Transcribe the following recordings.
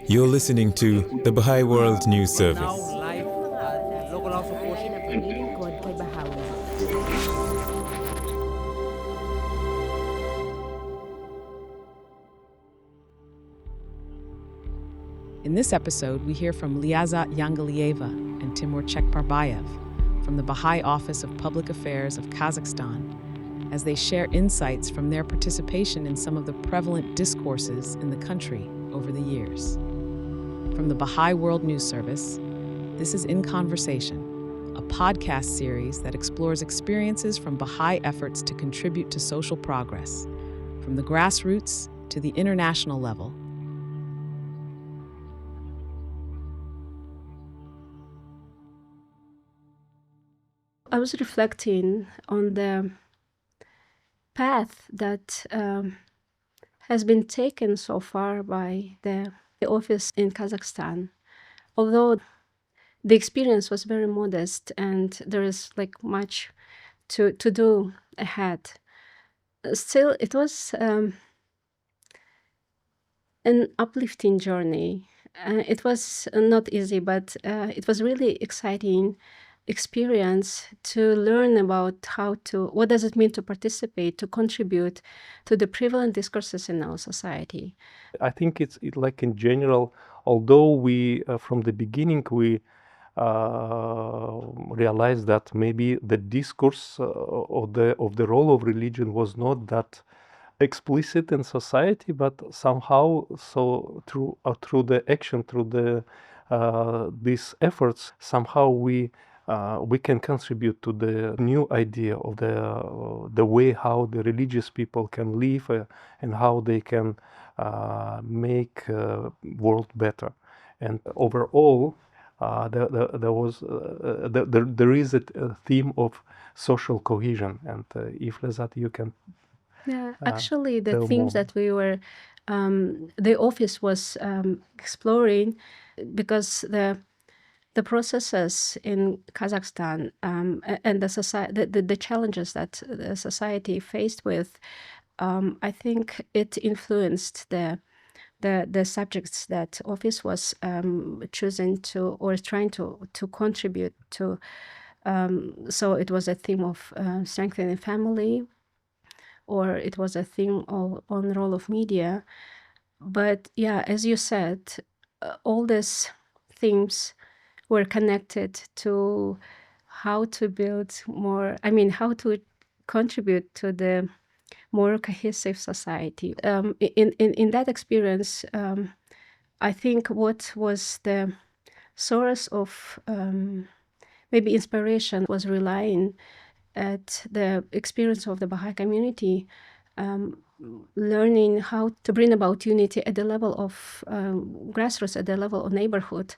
You're listening to the Bahá'í World News Service. In this episode, we hear from Lyazzat Yangaliyeva and Timur Chekparbayev from the Baha'i Office of Public Affairs of Kazakhstan as they share insights from their participation in some of the prevalent discourses in the country over the years. From the Bahá'í World News Service, this is In Conversation, a podcast series that explores experiences from Baha'i efforts to contribute to social progress, from the grassroots to the international level. I was reflecting on the path that has been taken so far by the office in Kazakhstan. Although the experience was very modest and there is much to do ahead, still it was an uplifting journey. It was not easy, but it was really exciting experience to learn about what does it mean to participate, to contribute to the prevalent discourses in our society. I think it's like in general, although we from the beginning we realized that maybe the discourse of the role of religion was not that explicit in society, but somehow so through the action, through the these efforts, somehow we can contribute to the new idea of the way how the religious people can live and how they can make world better. And overall, there is a theme of social cohesion. And if Lyazzat, you can. Yeah, actually, the themes that we were, the office was exploring, because the processes in Kazakhstan and the society, the challenges that the society faced with, I think it influenced the subjects that office was choosing to or trying to contribute to. So it was a theme of strengthening family, or it was a theme on the role of media. But yeah, as you said, all these themes were connected to how to build how to contribute to the more cohesive society. In that experience, I think what was the source of maybe inspiration was relying at the experience of the Baha'i community, learning how to bring about unity at the level of grassroots, at the level of neighborhood.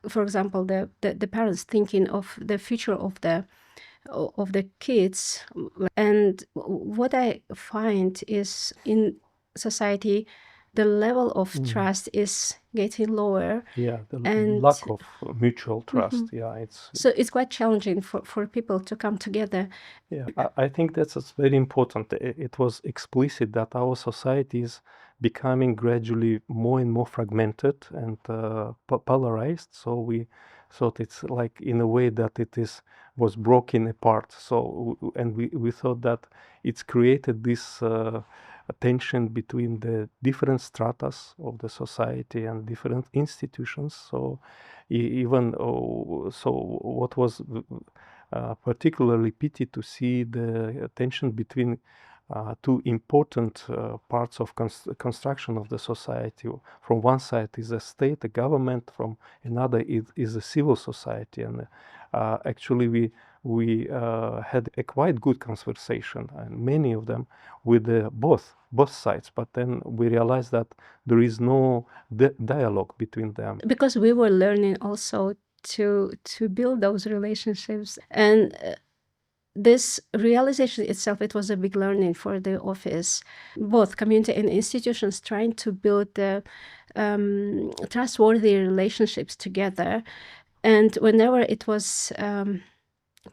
For example, the parents thinking of the future of the kids. And what I find is in society, the level of trust is getting lower. Yeah, lack of mutual trust. Mm-hmm. Yeah, it's quite challenging for people to come together. Yeah, I think that's very important. It was explicit that our society is becoming gradually more and more fragmented and polarized. So we thought it's like in a way that was broken apart. So and we thought that it's created this tension between the different stratas of the society and different institutions. So even what was particularly pity to see the tension between two important parts of construction of the society. From one side is the state, the government. From another is the civil society. And actually we had a quite good conversation, and many of them with both sides. But then we realized that there is no dialogue between them. Because we were learning also to build those relationships, and this realization itself, it was a big learning for the office, both community and institutions trying to build the trustworthy relationships together. And whenever it was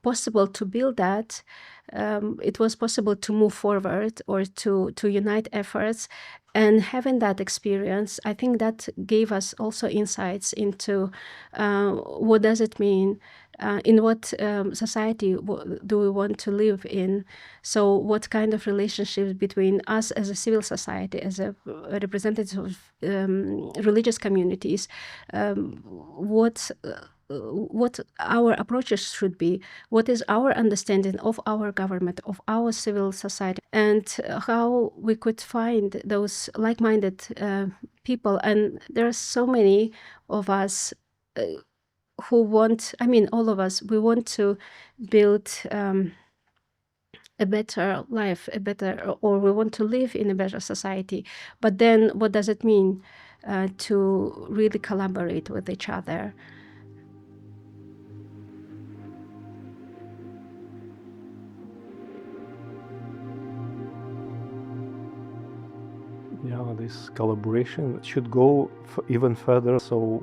possible to build that, it was possible to move forward or to unite efforts. And having that experience, I think that gave us also insights into what does it mean, in what society do we want to live in. So what kind of relationships between us as a civil society, as a representatives of religious communities, what our approaches should be, what is our understanding of our government, of our civil society, and how we could find those like-minded people. And there are so many of us who want, all of us, we want to build a better life, or we want to live in a better society. But then what does it mean to really collaborate with each other? Yeah, this collaboration should go even further. So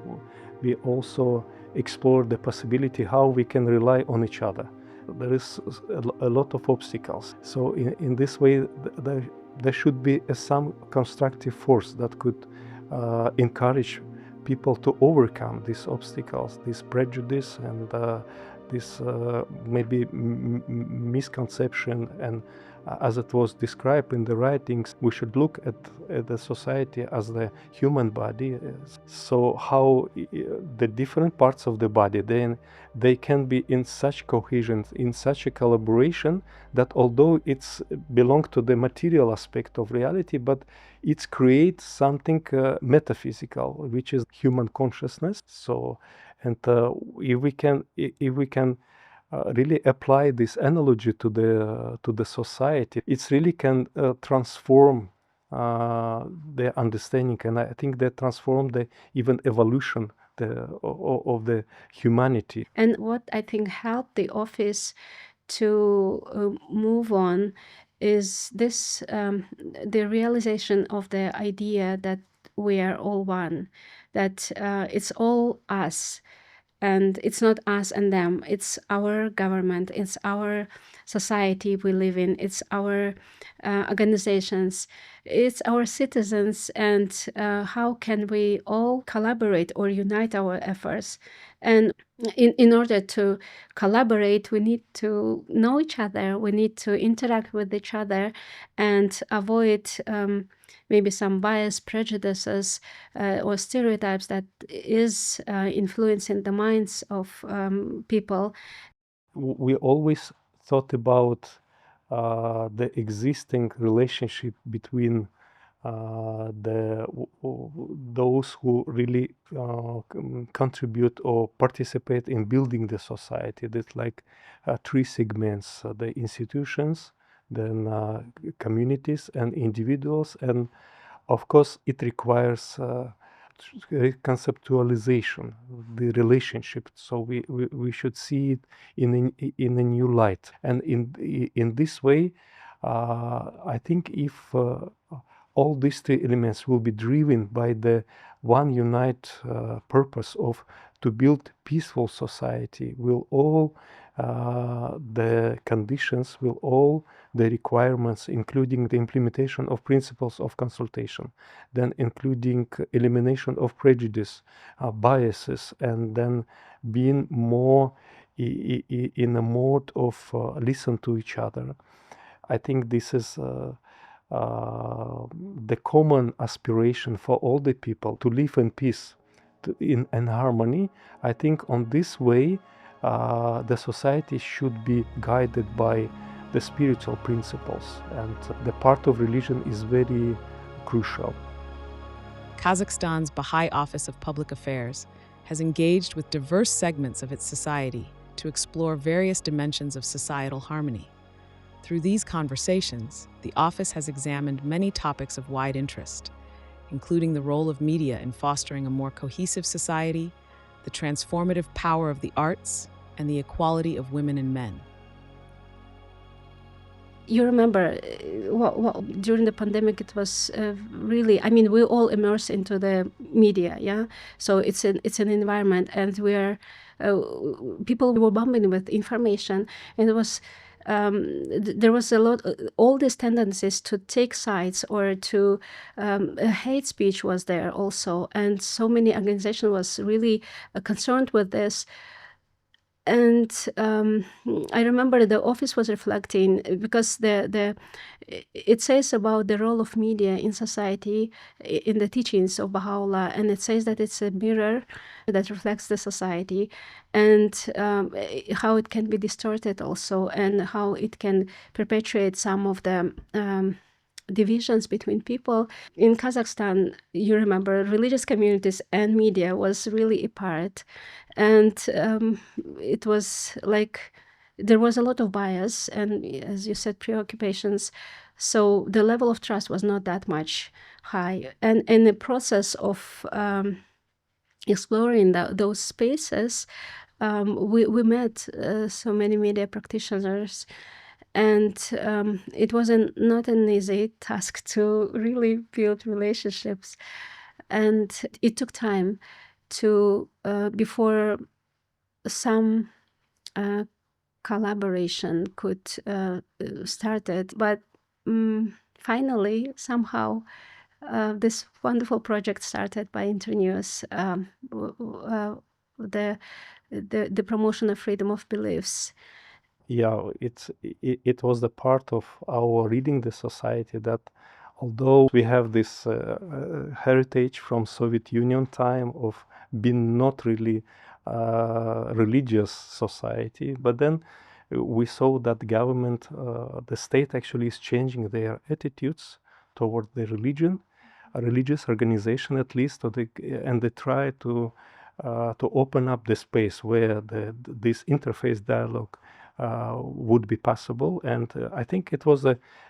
we also explore the possibility how we can rely on each other. There is a lot of obstacles. So in this way, there should be some constructive force that could encourage people to overcome these obstacles, this prejudice and this maybe misconception. And as it was described in the writings, we should look at the society as the human body. So how the different parts of the body, then they can be in such cohesion, in such a collaboration, that although it's belong to the material aspect of reality, but it creates something metaphysical, which is human consciousness. So, and if we can really apply this analogy to the society, it really can transform their understanding, and I think that transform the even evolution of the humanity. And what I think helped the office to move on is this the realization of the idea that we are all one, that it's all us. And it's not us and them, it's our government, it's our society we live in, it's our organizations, it's our citizens. And how can we all collaborate or unite our efforts? And in order to collaborate, we need to know each other, we need to interact with each other and avoid maybe some bias, prejudices, or stereotypes that is influencing the minds of people. We always thought about the existing relationship between those who really contribute or participate in building the society. That's like three segments: the institutions, then communities and individuals, and of course it requires conceptualization, the relationship. So we should see it in a new light, and in this way, I think if all these three elements will be driven by the one unite purpose of to build peaceful society, will all the conditions, will all the requirements, including the implementation of principles of consultation, then including elimination of prejudice, biases, and then being more in a mode of listen to each other. I think this is the common aspiration for all the people to live in peace, in harmony. I think on this way, the society should be guided by the spiritual principles, and the part of religion is very crucial. Kazakhstan's Baha'i Office of Public Affairs has engaged with diverse segments of its society to explore various dimensions of societal harmony. Through these conversations, the office has examined many topics of wide interest, including the role of media in fostering a more cohesive society, the transformative power of the arts, and the equality of women and men. You remember, during the pandemic, it was really, I mean, we all immersed into the media, yeah? So it's an environment, and people were bombarded with information, and it was, there was a lot, all these tendencies to take sides or to, hate speech was there also, and so many organizations was really concerned with this. And I remember the office was reflecting, because it says about the role of media in society in the teachings of Baha'u'llah, and it says that it's a mirror that reflects the society, and how it can be distorted also, and how it can perpetuate some of the divisions between people. In Kazakhstan, you remember, religious communities and media was really apart, and it was like there was a lot of bias and, as you said, preoccupations. So the level of trust was not that much high. And in the process of exploring those spaces, we met so many media practitioners. And it was not an easy task to really build relationships. And it took time before some collaboration could started. But finally, somehow, this wonderful project started by Internews, the promotion of freedom of beliefs. Yeah, it was the part of our reading the society that, although we have this heritage from Soviet Union time of being not really religious society, but then we saw that government, the state actually is changing their attitudes toward the religion, a religious organization at least, and they try to open up the space where this interfaith dialogue would be possible. And I think it was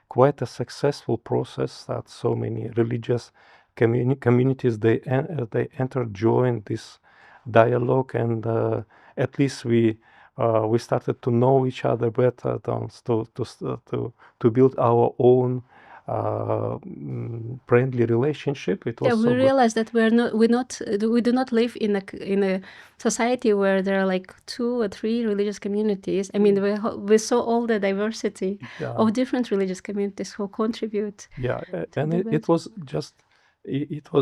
quite a successful process that so many religious communities they joined this dialogue, and at least we started to know each other better, to build our own friendly relationship. It was we realized that we do not live in a society where there are like 2 or 3 religious communities. I mean, we saw all the diversity of different religious communities who contribute. Yeah, and it was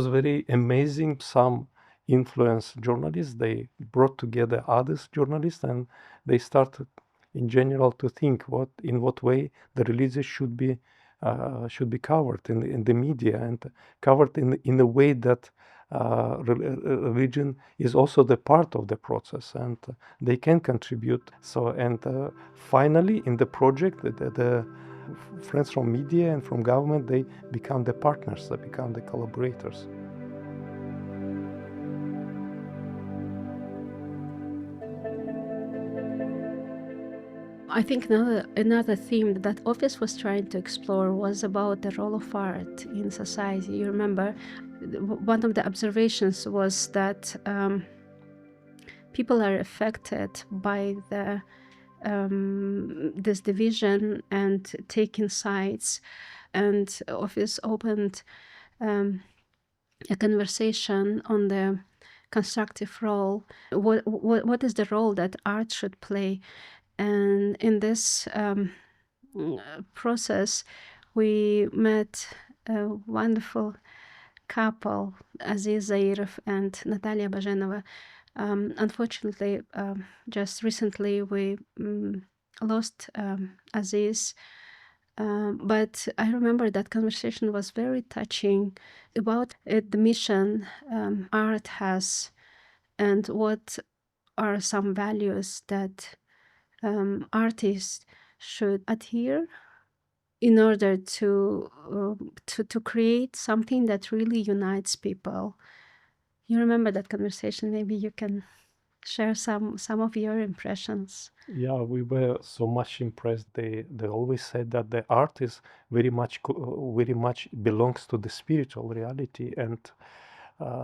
very amazing. Some influence journalists, they brought together others journalists, and they started in general to think in what way the religion should be covered in the media, and covered in a way that religion is also the part of the process, and they can contribute. So, and finally in the project, the friends from media and from government, they become the partners, they become the collaborators. I think another theme that office was trying to explore was about the role of art in society. You remember, one of the observations was that people are affected by this division and taking sides. And office opened a conversation on the constructive role. What is the role that art should play? And in this process, we met a wonderful couple, Aziz Zairov and Natalia Bajenova. Unfortunately, just recently we lost Aziz. But I remember that conversation was very touching about the mission art has, and what are some values that artists should adhere in order to create something that really unites people. You remember that conversation? Maybe you can share some of your impressions. Yeah, we were so much impressed. They always said that the art is very much belongs to the spiritual reality, and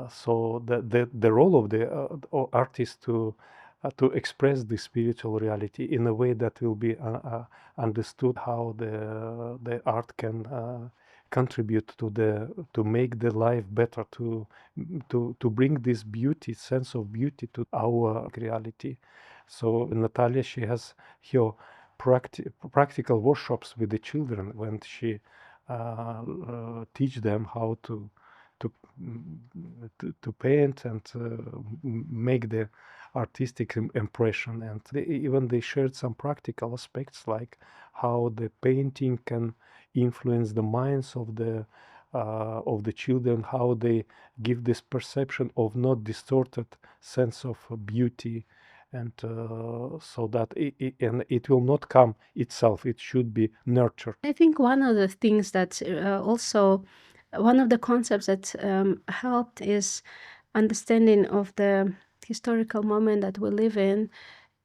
so the role of the artist to to express the spiritual reality in a way that will be understood, how the art can contribute to make the life better, to bring this beauty, sense of beauty, to our reality. So Natalia, she has here practical workshops with the children when she teach them how to paint and make the artistic impression. And they shared some practical aspects, like how the painting can influence the minds of the children, how they give this perception of not distorted sense of beauty, and so that it will not come itself, it should be nurtured. I think one of the things that also, one of the concepts that helped is understanding of the historical moment that we live in.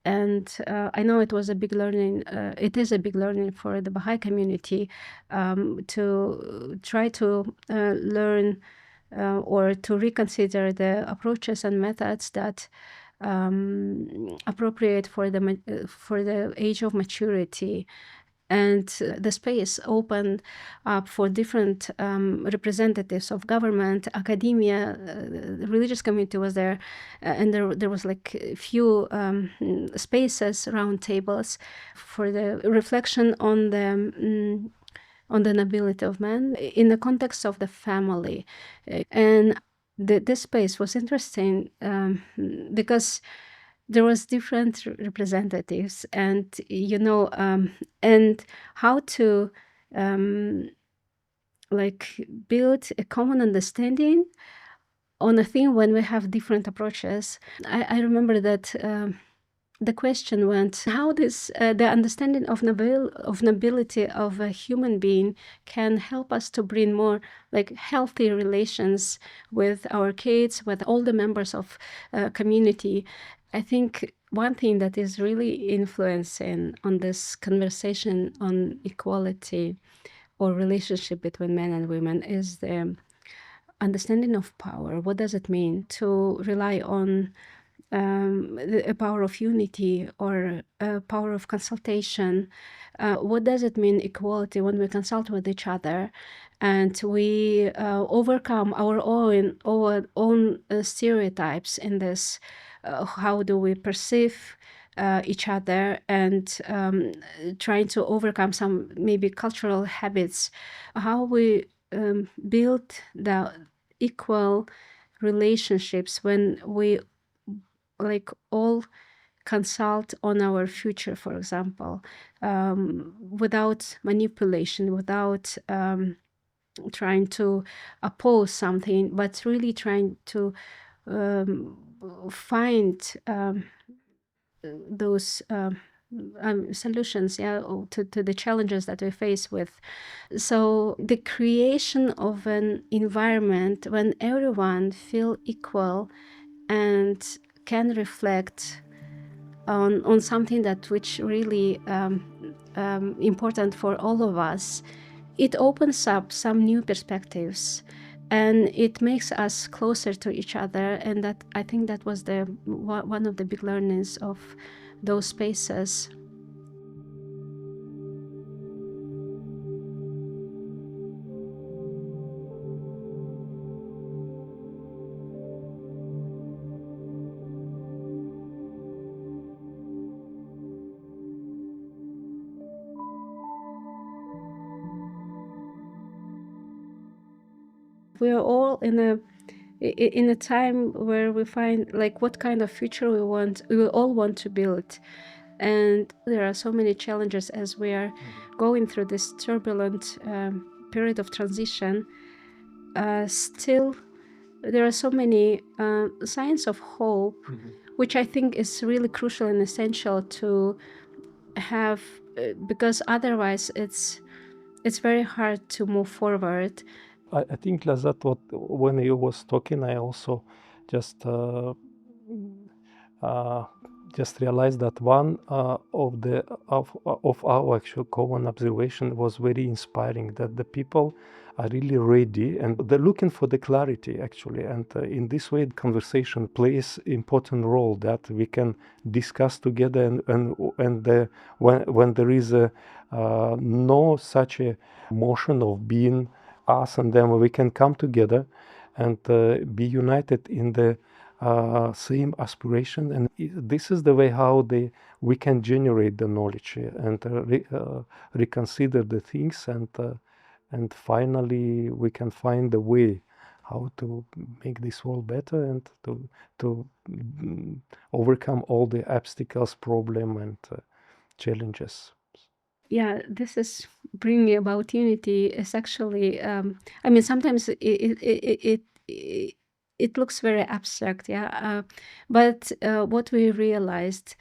And I know it was a big learning, it is a big learning for the Baha'i community, to try to learn or to reconsider the approaches and methods that appropriate for the age of maturity. And the space opened up for different representatives of government, academia, the religious community was there, and there was like a few spaces, round tables, for the reflection on the nobility of man in the context of the family. And this space was interesting because there was different representatives, and and how to like build a common understanding on a thing when we have different approaches. I remember that the question went how this the understanding of nobility of a human being can help us to bring more like healthy relations with our kids, with all the members of community. I think one thing that is really influencing on this conversation on equality or relationship between men and women is the understanding of power. What does it mean to rely on a power of unity or a power of consultation? What does it mean, equality, when we consult with each other and we overcome our own stereotypes in this? How do we perceive each other, and trying to overcome some maybe cultural habits? How we build the equal relationships when we like all consult on our future, for example, without manipulation, without trying to oppose something, but really trying to find those solutions, to the challenges that we face with. So the creation of an environment when everyone feel equal and can reflect on something that which really important for all of us, it opens up some new perspectives and it makes us closer to each other. And that, I think, that was one of the big learnings of those spaces. We are all in a time where we find like what kind of future we all want to build. And there are so many challenges as we are going through this turbulent period of transition. Still, there are so many signs of hope, which I think is really crucial and essential to have, because otherwise it's very hard to move forward. I think, Lyazzat, when you was talking, I also just just realized that one of our actual common observation was very inspiring, that the people are really ready and they're looking for the clarity actually, and in this way conversation plays important role, that we can discuss together, and when there is no such a motion of being us and them, we can come together and be united in the same aspiration, and this is the way how we can generate the knowledge and reconsider the things, and finally we can find a way how to make this world better and to overcome all the obstacles, problem, and challenges. Yeah, this is bringing about unity is actually, sometimes it looks very abstract, yeah. But what we realized,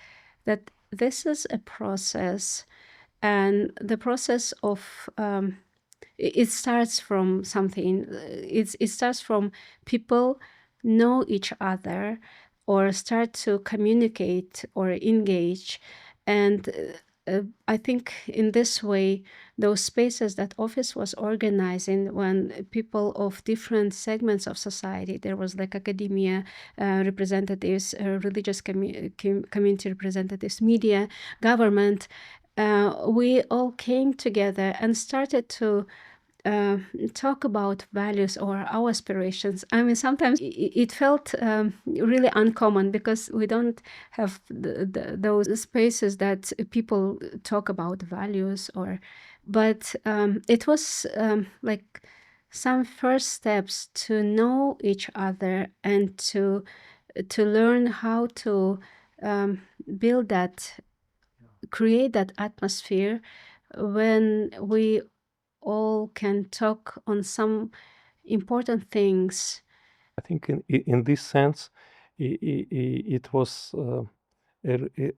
that this is a process, and the process of it starts from something. It starts from people know each other, or start to communicate or engage, and I think in this way, those spaces that office was organizing, when people of different segments of society, there was like academia representatives, religious community representatives, media, government, we all came together and started to talk about values or our aspirations. I mean, sometimes it felt really uncommon, because we don't have those spaces that people talk about values, but it was like some first steps to know each other and to learn how to build that, create that atmosphere when we all can talk on some important things. I think in this sense, it was a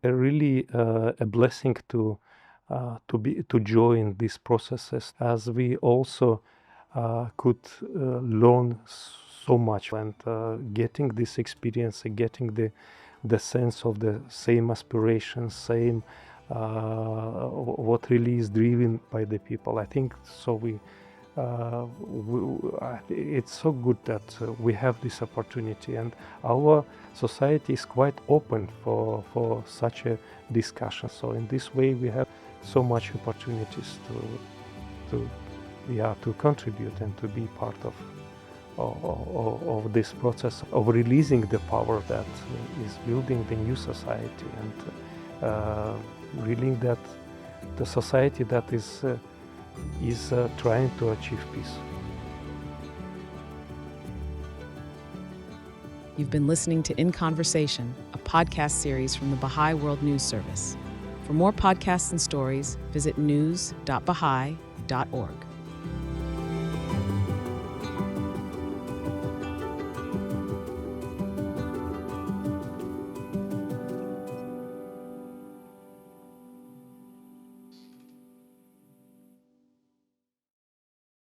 really a blessing to join these processes, as we also could learn so much, and getting this experience, getting the sense of the same aspirations, same what really is driven by the people. I think so. It's so good that we have this opportunity, and our society is quite open for such a discussion. So in this way, we have so much opportunities to contribute and to be part of this process of releasing the power that is building the new society, and revealing that the society that is trying to achieve peace. You've been listening to In Conversation, a podcast series from the Bahá'í World News Service. For more podcasts and stories, visit news.baha'i.org.